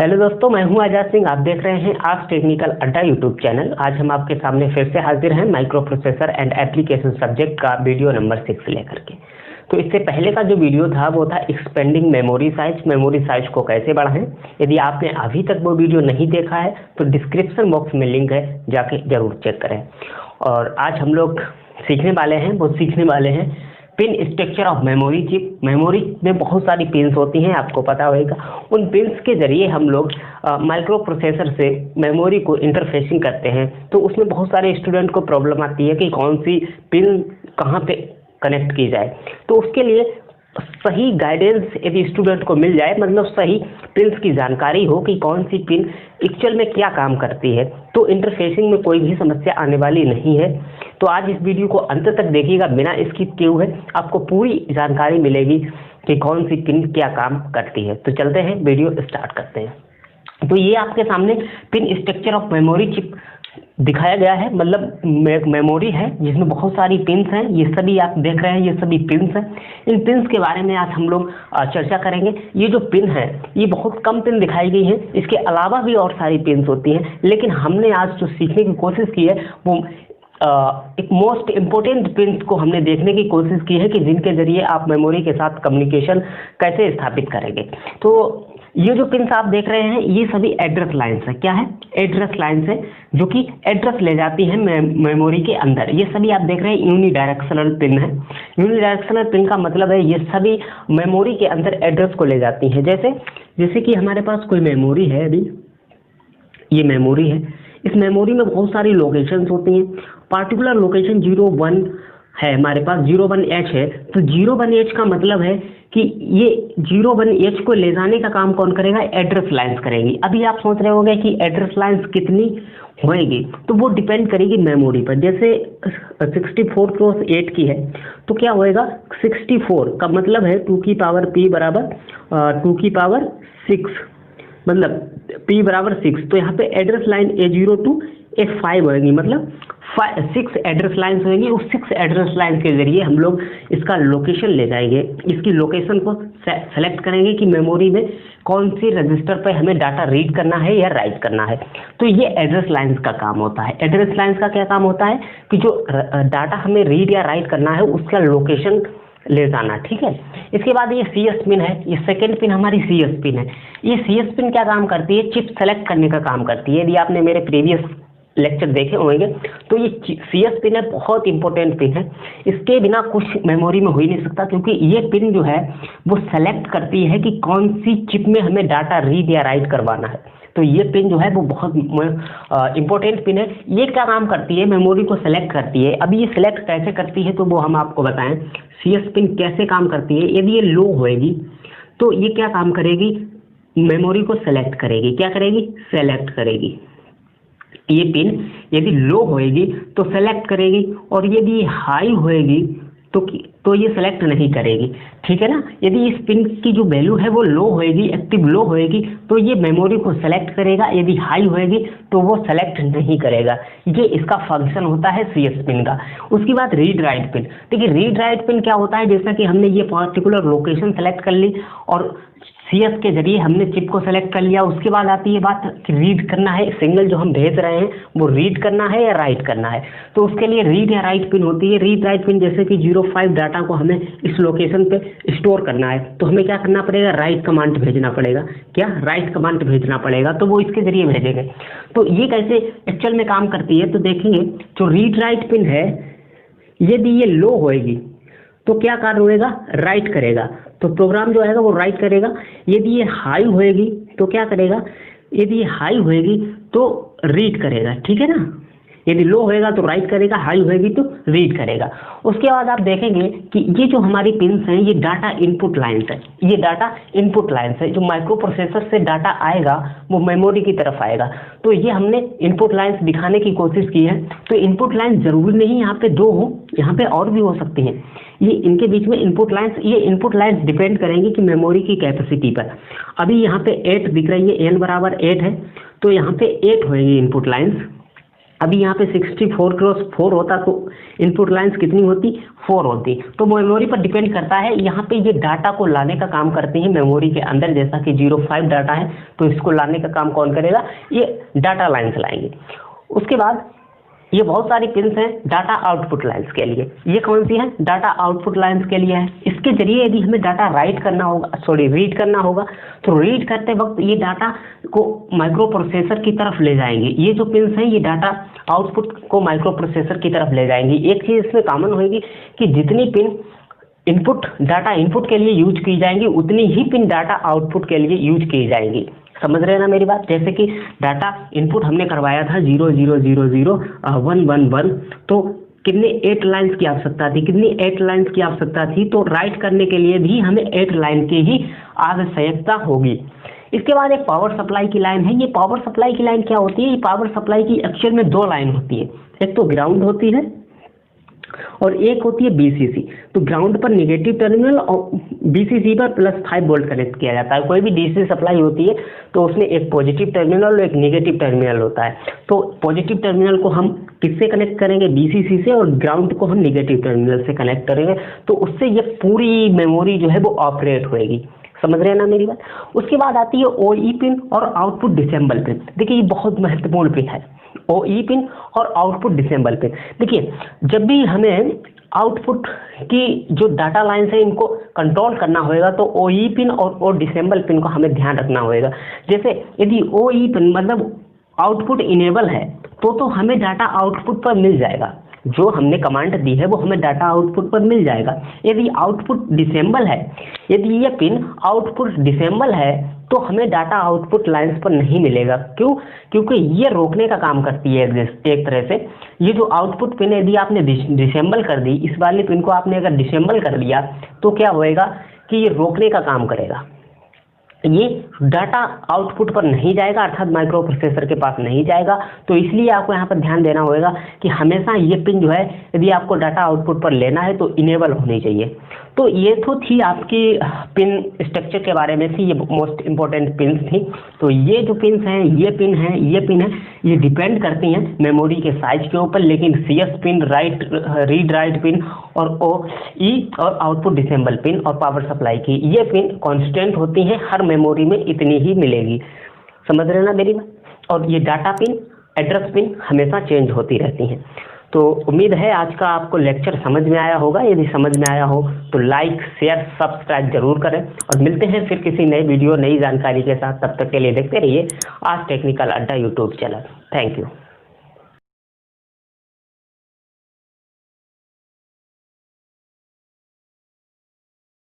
Hello दोस्तों, मैं हूं आजाद सिंह। आप देख रहे हैं आज टेक्निकल अड्डा यूट्यूब चैनल। आज हम आपके सामने फिर से हाजिर हैं micro processor and application subject का वीडियो नंबर 6 लेकर के। तो इससे पहले का जो वीडियो था वो था एक्सपेंडिंग मेमोरी साइज को कैसे बढ़ाएं। यदि आपने अभी तक वो वीडियो नहीं देखा है तो डिस्क्रिप्शन बॉक्स में लिंक है, जाके जरूर चेक करें। और आज हम लोग सीखने वाले हैं pin structure of memory chip. Memory में बहुत सारी पिन्स होती हैं, आपको पता होगा। उन पिन्स के जरिए हम लोग माइक्रो प्रोसेसर से मेमोरी को इंटरफेसिंग करते हैं। तो उसमें बहुत सारे स्टूडेंट को प्रॉब्लम आती है कि कौन सी पिन कहाँ पे कनेक्ट की जाए। तो उसके लिए सही गाइडेंस यदि स्टूडेंट को मिल जाए, मतलब सही पिन्स की जानकारी हो कि कौन सी पिन एक्चुअल में क्या काम करती है, तो इंटरफेसिंग में कोई भी समस्या आने वाली नहीं है। तो आज इस वीडियो को अंत तक देखिएगा, बिना स्किप किए हुए आपको पूरी जानकारी मिलेगी कि कौन सी पिन क्या काम करती है। तो चलते हैं, वीडियो स्टार्ट करते हैं। तो ये आपके सामने pin structure of memory chip दिखाया गया है। मतलब मेमोरी है जिसमें बहुत सारी पिन्स हैं। ये सभी आप देख रहे हैं, ये सभी पिन्स हैं। इन पिन्स के बारे में आज हम लोग चर्चा करेंगे। ये जो पिन है ये बहुत कम पिन दिखाई गई है, इसके अलावा भी और सारी पिन्स होती हैं। लेकिन हमने आज जो सीखने की कोशिश की है वो एक मोस्ट इम्पोर्टेंट पिन्स को हमने देखने की कोशिश की है कि जिनके जरिए आप मेमोरी के साथ कम्युनिकेशन कैसे स्थापित करेंगे। तो ये जो पिन्स आप देख रहे हैं ये सभी एड्रेस लाइन्स है। क्या है? एड्रेस लाइन्स है जो कि एड्रेस ले जाती है मेमोरी के अंदर। ये सभी आप देख रहे हैं यूनिडायरेक्शनल पिन है। यूनिडायरेक्शनल पिन का मतलब है ये सभी मेमोरी के अंदर एड्रेस को ले जाती है। जैसे कि हमारे पास कोई मेमोरी है, अभी ये मेमोरी है। इस मेमोरी में बहुत सारी लोकेशंस होती हैं। पार्टिकुलर लोकेशन 01 है, हमारे पास 01H है। तो 01H का मतलब है कि ये 01H को ले जाने का काम कौन करेगा? एड्रेस लाइन्स करेंगी। अभी आप सोच रहे होंगे कि एड्रेस लाइन्स कितनी होएगी, तो वो डिपेंड करेगी मेमोरी पर। जैसे 64x8 की है तो क्या होएगा? 64 का मतलब है 2 की पावर p बराबर 2 की पावर 6, मतलब p बराबर 6। तो यहाँ पे address line A0 to A5 होगी, मतलब 6 एड्रेस लाइन्स होंगी। उस 6 एड्रेस लाइन के जरिए हम लोग इसका लोकेशन ले जाएंगे। इसकी लोकेशन को सेलेक्ट करेंगे कि मेमोरी में कौन सी रजिस्टर पे हमें डाटा रीड करना है या राइट करना है। तो ये एड्रेस लाइन्स का काम होता है। एड्रेस लाइन्स का क्या काम होता है कि जो डाटा हमें रीड या राइट करना है उसका लोकेशन ले जाना। ठीक है। इसके बाद ये CS पिन है। ये सेकेंड पिन हमारी CS पिन है। ये CS पिन क्या काम करती है? चिप सेलेक्ट करने का काम करती है। यदि आपने मेरे प्रीवियस लेक्चर देखे होंगे तो ये CS पिन है, बहुत इंपॉर्टेंट पिन है। इसके बिना कुछ मेमोरी में हो ही नहीं सकता, क्योंकि ये पिन जो है वो सेलेक्ट करती है कि कौन सी चिप में हमें डाटा रीड या राइट करवाना है। तो ये पिन जो है वो बहुत इंपॉर्टेंट पिन है। ये क्या काम करती है? मेमोरी को सेलेक्ट करती है। अभी ये सिलेक्ट कैसे करती है तो वो हम आपको बताएं। CS पिन कैसे काम करती है? यदि ये लो होएगी तो ये क्या काम करेगी? मेमोरी को सेलेक्ट करेगी। क्या करेगी? सेलेक्ट करेगी। ये पिन यदि लो होएगी तो सेलेक्ट करेगी, और यदि हाई होएगी तो ये सेलेक्ट नहीं करेगी। ठीक है ना। यदि इस पिन की जो वैल्यू है वो लो होएगी, एक्टिव लो होएगी, तो ये मेमोरी को सेलेक्ट करेगा। यदि हाई होएगी तो वो सेलेक्ट नहीं करेगा। ये इसका फंक्शन होता है CS पिन का। उसके बाद रीड राइट पिन। देखिए रीड राइट पिन क्या होता है? जैसा कि हमने ये पर्टिकुलर लोकेशन सेलेक्ट कर ली और CS के जरिए हमने चिप को सेलेक्ट कर लिया। उसके बाद आती है बात कि रीड करना है, सिग्नल जो हम भेज रहे हैं वो रीड करना है या राइट करना है। तो उसके लिए रीड या राइट पिन होती है। रीड राइट पिन जैसे कि 05 डाटा को हमें इस लोकेशन पे स्टोर करना है तो हमें क्या करना पड़ेगा? राइट कमांड भेजना पड़ेगा। क्या? राइट कमांड भेजना पड़ेगा, तो वो इसके जरिए भेजेंगे। तो ये कैसे एक्चुअल में काम करती है तो देखेंगे। जो रीड राइट पिन है यदि ये लो होएगी तो क्या कार्य होएगा? राइट करेगा। तो प्रोग्राम जो आएगा वो राइट करेगा। यदि ये हाई होएगी तो क्या करेगा? यदि ये हाई होएगी तो रीड करेगा। ठीक है ना। यदि लो होएगा तो राइट करेगा, हाई होएगी तो रीड करेगा। उसके बाद आप देखेंगे कि ये जो हमारी पिन्स हैं ये डाटा इनपुट लाइन्स है। ये डाटा इनपुट लाइन्स है। जो माइक्रो प्रोसेसर से डाटा आएगा वो मेमोरी की तरफ आएगा। तो ये हमने इनपुट लाइन्स दिखाने की कोशिश की है। तो इनपुट लाइन जरूरी नहीं यहाँ पे 2 हो, यहाँ पे और भी हो सकती हैं। ये इनके बीच में इनपुट लाइन्स, ये इनपुट लाइन्स डिपेंड करेंगी कि मेमोरी की कैपेसिटी पर। अभी यहाँ पे 8 दिख रही है, n बराबर 8 है तो यहाँ पे 8 होएगी इनपुट लाइन्स। अभी यहाँ पे 64x4 होता तो इनपुट लाइंस कितनी होती, 4 होती। तो मेमोरी पर डिपेंड करता है, यहाँ पे ये डाटा को लाने का काम करती है मेमोरी के अंदर, जैसा कि 05 डाटा है तो इसको लाने का काम कौन करेगा, ये डाटा लाइंस लाएंगे। उसके बाद ये बहुत सारी पिंस हैं डाटा आउटपुट लाइंस के लिए। ये कौन सी है, डाटा आउटपुट लाइंस के लिए है। इसके जरिए यदि हमें डाटा रीड करना होगा तो रीड करते वक्त ये डाटा को माइक्रो प्रोसेसर की तरफ ले जाएंगे। ये जो पिंस हैं ये डाटा आउटपुट को माइक्रो प्रोसेसर की तरफ ले जाएंगी। एक चीज इसमें कॉमन होगी कि जितनी पिन डाटा इनपुट के लिए यूज की जाएंगी उतनी ही पिन डाटा आउटपुट के लिए यूज की जाएंगी। समझ रहे हैं ना मेरी बात। जैसे कि डाटा इनपुट हमने करवाया था 0000111, तो कितने 8 लाइंस की आवश्यकता थी, तो राइट करने के लिए भी हमें 8 लाइन की ही आवश्यकता होगी। इसके बाद एक पावर सप्लाई की लाइन है। ये पावर सप्लाई की लाइन क्या होती है, ये पावर सप्लाई की एक्चुअल में 2 लाइन होती है, एक तो ग्राउंड होती है और एक होती है बीसीसी। तो ग्राउंड पर नेगेटिव टर्मिनल और बीसीसी पर +5 वोल्ट कनेक्ट किया जाता है। कोई भी डीसी सप्लाई होती है तो उसमें एक पॉजिटिव टर्मिनल और एक नेगेटिव टर्मिनल होता है। तो पॉजिटिव टर्मिनल को हम किससे कनेक्ट करेंगे, बीसीसी से, और ग्राउंड को हम नेगेटिव टर्मिनल से कनेक्ट करेंगे। तो उससे ये पूरी मेमोरी जो है वो ऑपरेट होएगी। समझ रहे हैं ना मेरी बात। उसके बाद आती है ओई पिन और आउटपुट डिसेंबल पिन। देखिए ये बहुत महत्वपूर्ण पिन है, ओई पिन और आउटपुट डिसेंबल पिन। देखिए जब भी हमें आउटपुट की जो डाटा लाइन्स है इनको कंट्रोल करना होगा तो ओई पिन और ओ डिसेंबल पिन को हमें ध्यान रखना होगा। जैसे यदि ओई पिन मतलब आउटपुट इनेबल है तो हमें डाटा आउटपुट पर मिल जाएगा, जो हमने कमांड दी है वो हमें डाटा आउटपुट पर मिल जाएगा। यदि आउटपुट डिसेंबल है, यदि ये पिन आउटपुट डिसेंबल है तो हमें डाटा आउटपुट लाइंस पर नहीं मिलेगा। क्यों, क्योंकि ये रोकने का काम करती है एक तरह से। ये जो आउटपुट पिन यदि आपने डिसेंबल कर दी, इस वाली पिन को आपने अगर डिसेंबल कर दिया तो क्या होएगा कि ये रोकने का काम करेगा, ये डाटा आउटपुट पर नहीं जाएगा, अर्थात माइक्रो प्रोसेसर के पास नहीं जाएगा। तो इसलिए आपको यहाँ पर ध्यान देना होगा कि हमेशा ये पिन जो है यदि आपको डाटा आउटपुट पर लेना है तो इनेबल होनी चाहिए। तो ये तो थी आपकी पिन स्ट्रक्चर के बारे में थी, ये मोस्ट इम्पोर्टेंट पिन थी। तो ये जो पिन हैं, ये पिन है, ये डिपेंड करती हैं मेमोरी के साइज के ऊपर। लेकिन CS pin, read write pin और OE और आउटपुट डिसेंबल पिन और पावर सप्लाई की ये पिन कांस्टेंट होती हैं, हर मेमोरी में इतनी ही मिलेगी। समझ रहे ना मेरी बात। और ये डाटा पिन, एड्रेस पिन हमेशा चेंज होती रहती हैं। तो उम्मीद है आज का आपको लेक्चर समझ में आया होगा। यदि समझ में आया हो तो लाइक, शेयर, सब्सक्राइब जरूर करें और मिलते हैं फिर किसी नई वीडियो, नई जानकारी के साथ। तब तक के लिए देखते रहिए आज टेक्निकल अड्डा यूट्यूब चैनल। Thank you.